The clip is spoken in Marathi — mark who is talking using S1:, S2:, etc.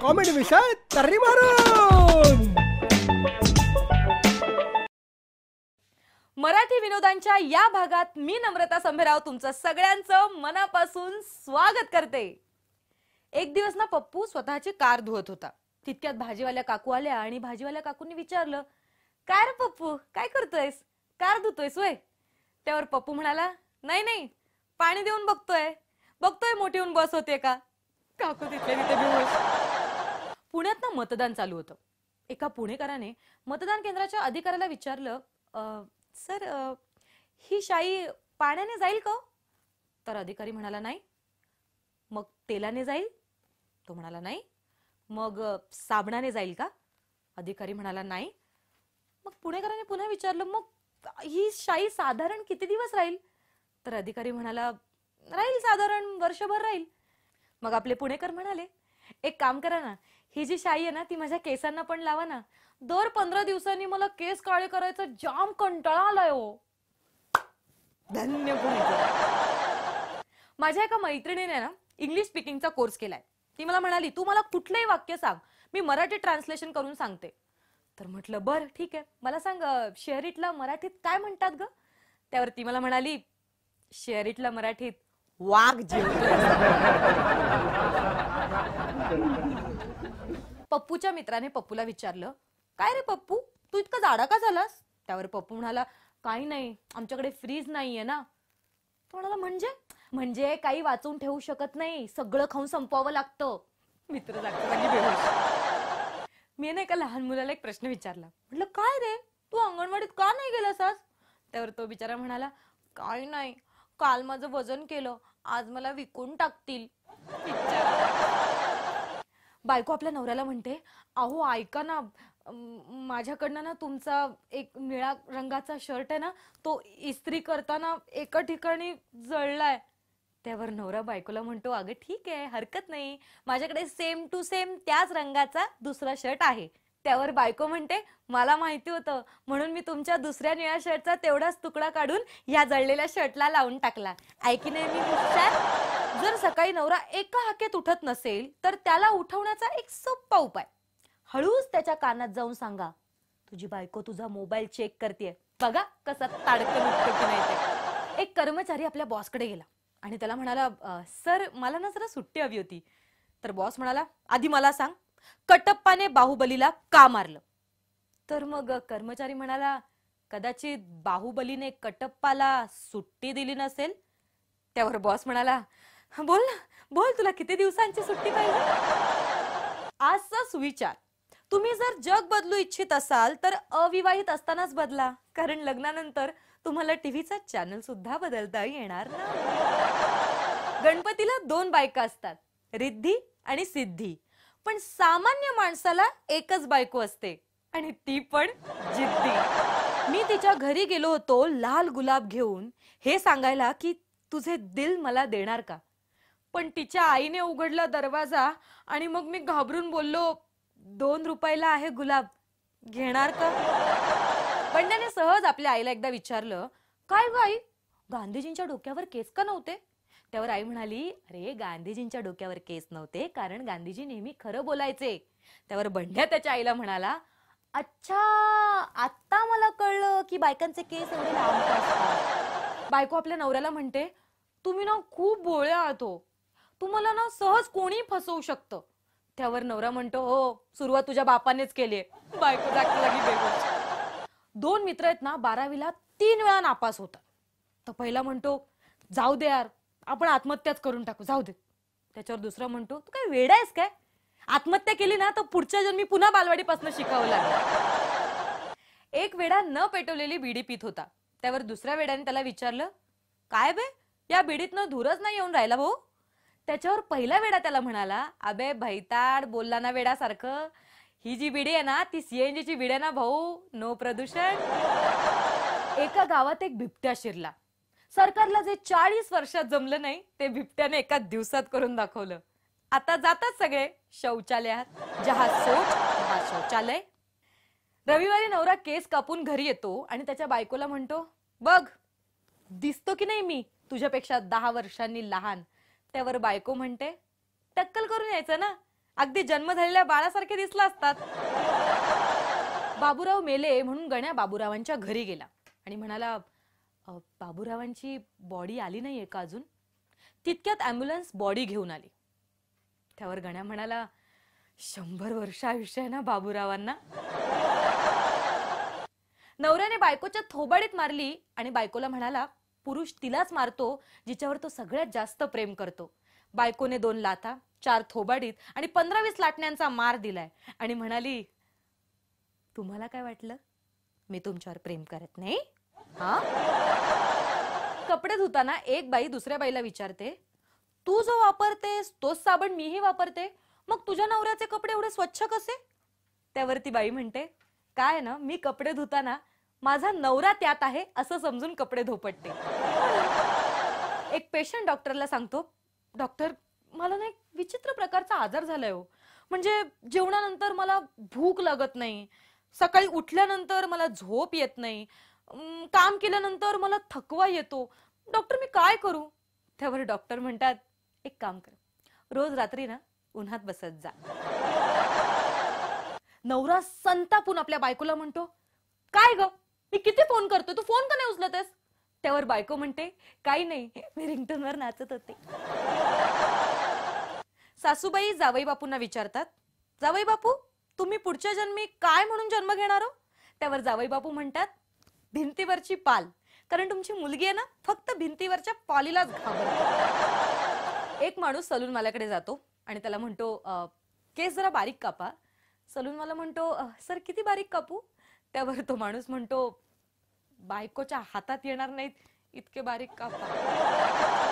S1: कॉमेडी विषय तर्री मारून.
S2: मराठी विनोदांच्या या भागात मी नम्रता संभेराव तुमचं सगळ्यांचं मनापासून स्वागत करते. एक दिवस ना पप्पू स्वतःची कार धुवत होता. तितक्यात भाजीवाल्या काकू आल्या आणि भाजीवाल्या काकूंनी विचारलं, काय रे पप्पू, काय करतोयस, कार धुतोयस वय? त्यावर पप्पू म्हणाला, नाही नाही, पाणी देऊन बघतोय मोठी होऊन बस होते का. काकू तिथल्या तिथे बेहोश. पुण्यात ना मतदान चालू होतं. एका पुणेकराने मतदान केंद्राच्या अधिकाऱ्याला विचारलं, सर ही शाई पाण्याने जाईल का? तर अधिकारी म्हणाला, नाही. मग तेलाने जाईल? तो म्हणाला, नाही. मग साबणाने जाईल का? अधिकारी म्हणाला, नाही. मग पुणेकराने पुन्हा विचारलं, मग ही शाई साधारण किती दिवस राहील? तर अधिकारी म्हणाला, राहील साधारण वर्षभर राहील. मग आपले पुणेकर म्हणाले, एक काम करा ना, ही जी शाई आहे ना ती माझ्या केसांना पण लावा ना. दर 15 दिवसांनी मला केस काळे करायचा जाम कंटाळा आलाय हो. धन्य पुणेकर. माझ्या एका मैत्रिणीने ना इंग्लिश स्पीकिंगचा कोर्स केलाय. ती मला म्हणाली, तू मला कुठलंही वाक्य सांग, मी मराठी ट्रान्सलेशन करून सांगते. तर म्हटलं, बर ठीक आहे, मला सांग शेअरिटला मराठीत काय म्हणतात ग? त्यावर ती मला म्हणाली, शेअरिटला मराठीत वाघ जेवतोय. पप्पूच्या मित्राने पप्पूला विचारलं, काय रे पप्पू, तू इतका जाडा का झालास? त्यावर पप्पू म्हणाला, काही नाही, आमच्याकडे फ्रीज नाहीये ना. तो म्हणाला, म्हणजे काही वाचून ठेवू शकत नाही, सगळं खाऊन संपवावं लागतं. मित्र जागी बेहोश. मी ना एका लहान मुलाला एक प्रश्न विचारला. म्हटलं, काय रे, तू अंगणवाडीत का नाही गेलास आज? त्यावर तो बिचारा म्हणाला, काही नाही, काल माझं वजन केलं, आज मला विकून टाकतील. बायको आपल्या नवऱ्याला म्हणते, अहो ऐका ना, माझ्याकडनं ना तुमचा एक निळा रंगाचा शर्ट आहे ना, तो इस्त्री करताना एका ठिकाणी जळलाय. त्यावर नवरा बायकोला म्हणतो, अगं ठीक आहे, हरकत नाही, माझ्याकडे सेम टू सेम त्याच रंगाचा दुसरा शर्ट आहे. त्यावर बायको म्हणते, मला माहिती होतं, म्हणून मी तुमच्या दुसऱ्या निळ्या शर्टचा तेवढाच तुकडा काढून या जळलेल्या शर्टला लावून टाकला. ऐकी नाही मी हुशार. जर सकाळी नवरा एका हाकेत उठत नसेल तर त्याला उठवण्याचा एक सोपा उपाय, हळूच त्याच्या कानात जाऊन सांगा, तुझी बायको तुझा मोबाईल चेक करते, बघा कसा ताडकन उठतो की नाही ते. एक कर्मचारी आपल्या बॉसकडे गेला आणि त्याला म्हणाला, सर मला ना जरा सुट्टी हवी होती. तर बॉस म्हणाला, आधी मला सांग, कटप्पाने बाहुबलीला का मारलं? तर मग कर्मचारी म्हणाला, कदाचित बाहुबलीने कटप्पाला सुट्टी दिली नसेल. त्यावर बॉस म्हणाला, बोल ना, बोल, तुला किती दिवसांची सुट्टी पाहिजे? आजचा सुविचार, तुम्ही जर जग बदलू इच्छित असाल तर अविवाहित असतानाच बदला, कारण लग्नानंतर तुम्हाला टीव्हीचा चॅनल सुद्धा बदलता येणार नाही. गणपतीला 2 बायका असतात, रिद्धी आणि सिद्धी, पण सामान्य माणसाला एकच बायको असते आणि ती पण जिद्दी. मी तिच्या घरी गेलो होतो लाल गुलाब घेऊन, हे सांगायला की तुझे दिल मला देणार का, पण तिच्या आईने उघडला दरवाजा आणि मग मी घाबरून बोललो, 2 रुपयाला आहे गुलाब, घेणार का? बंड्याने सहज आपल्या आईला एकदा विचारलं, काय ग आई, गांधीजींच्या डोक्यावर केस का नव्हते? त्यावर आई म्हणाली, अरे गांधीजींच्या डोक्यावर केस नव्हते कारण गांधीजी नेहमी खरं बोलायचे. त्यावर बंड्या त्याच्या आईला म्हणाला, अच्छा, आता मला कळलं की बायकांचे केस एवढे लांब असतात. बायको आपल्या नवऱ्याला म्हणते, तुम्ही ना खूप भोळे आहात हो, तुम्हाला ना सहज कोणी फसवू शकतं. त्यावर नवरा म्हणतो, हो, सुरुवात तुझ्या बापानेच केली. बायको जागी बेहोश. 2 मित्र आहेत ना 12वीला 3 वेळा नापास होतात. तर पहिला म्हणतो, जाऊ दे यार, आपण आत्महत्याच करून टाकू, जाऊ दे. त्याच्यावर दुसरा म्हणतो, तू काय वेडा आहेस काय, आत्महत्या केली ना तर पुढच्या जन्मी पुन्हा बालवाडीपासून शिकावं लागेल. एक वेडा न पेटवलेली बिडी पित होता. त्यावर दुसऱ्या वेड्याने त्याला विचारलं, काय बे, या बिडीतनं धूरच नाही येऊन राहिला भाऊ? त्याच्यावर पहिला वेडा त्याला म्हणाला, अबे भैताड, बोलला ना वेड्यासारखं, ही जी बिडी आहे ना ती CNG ची बिडी आहे ना भाऊ, नो प्रदूषण. एका गावात एक बिबट्या शिरला. सरकारला जे 40 वर्षात जमलं नाही ते बिबट्याने एका दिवसात करून दाखवलं. आता जातात सगळे शौचालयात, जहा सोच वहा शौचालय. रविवारी नवरा केस कापून घरी येतो आणि त्याच्या बायकोला म्हणतो, बघ दिसतो की नाही मी तुझ्यापेक्षा 10 वर्षांनी लहान? त्यावर बायको म्हणते, टक्कल करून यायचं ना, अगदी जन्म झालेल्या बाळासारखे दिसला असतात. बाबूराव मेले म्हणून गण्या बाबूरावांच्या घरी गेला आणि म्हणाला, बाबूरावांची बॉडी आली नाहीये का अजून? तितक्यात ॲम्ब्युलन्स बॉडी घेऊन आली. त्यावर गण्या म्हणाला, 100 वर्ष आयुष्य आहे ना बाबूरावांना. नवऱ्याने बायकोच्या थोबाडीत मारली आणि बायकोला म्हणाला, पुरुष तिलाच मारतो जिच्यावर तो सगळ्यात जास्त प्रेम करतो. बायकोने 2 लाथा, 4 थोबाडीत आणि 15-20 लाटण्यांचा मार दिलाय आणि म्हणाली, तुम्हाला काय वाटलं मी तुमच्यावर प्रेम करत नाही? हा? कपडे धुताना एक बाई दुसऱ्या बाईला विचारते, तू जो वापरतेस तोच साबण मीही वापरते, मग तुझ्या नवऱ्याचे कपडे एवढे स्वच्छ कसे? त्यावरती बाई म्हणते, काय ना मी कपडे धुताना माझा नवरा त्यात आहे असं समजून कपडे धोपटते. एक पेशंट डॉक्टरला सांगतो, डॉक्टर मला ना एक विचित्र प्रकारचा आजार झालाय हो. म्हणजे जेवणानंतर मला भूक लागत नाही, सकाळी उठल्यानंतर मला झोप येत नाही, काम केल्यानंतर मला थकवा येतो. डॉक्टर मी काय करू? त्यावर डॉक्टर म्हणतात, एक काम कर, रोज रात्री ना उन्हात बसत जा. नवरा संतापून आपल्या बायकोला म्हणतो, काय ग मी किती फोन करतोय, तू फोन का नाही उचलतेस? त्यावर बायको म्हणते, काही नाही मी रिंगटोनवर नाचत होते. सासूबाई जावई बापूंना विचारतात, जावई बापू तुम्ही पुढच्या जन्मी काय म्हणून जन्म घेणार हो? त्यावर जावई बापू म्हणतात, भिंतीवरची पाल, कारण तुमची मुलगी आहे ना फक्त भिंतीवरच्या पालीलाच घाबरते. एक माणूस सलून मालाकडे जातो आणि त्याला म्हणतो, केस जरा बारीक कापा. सलून वाला म्हणतो, सर किती बारीक कापू? त्यावर तो माणूस म्हणतो, बायकोच्या हातात येणार नाहीत इतके बारीक कापा.